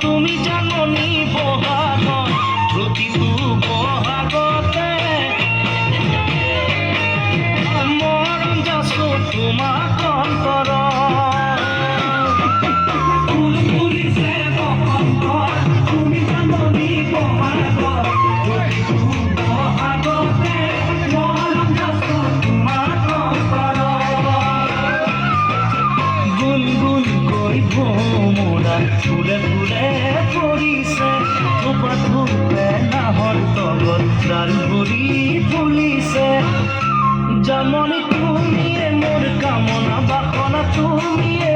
তুমি জাননি বহাগ প্ৰতিটো বহাগতে মৰম যাচো তোমাক অন্তৰ ফুল ফুলিছে বসন্ত তুমি জাননি বহাগ প্ৰতিটো বহাগতে মৰম যাচো তোমাক অন্তৰ গুণ গুণ কৈ ভ্ৰমৰা ফুলে ফুলে পৰিছে থোপা থোপে নাহৰ তলত ডাল ভৰি ফুলিছে জাননী তুমিয়ে মোৰ কামনা বাসনা তুমিয়ে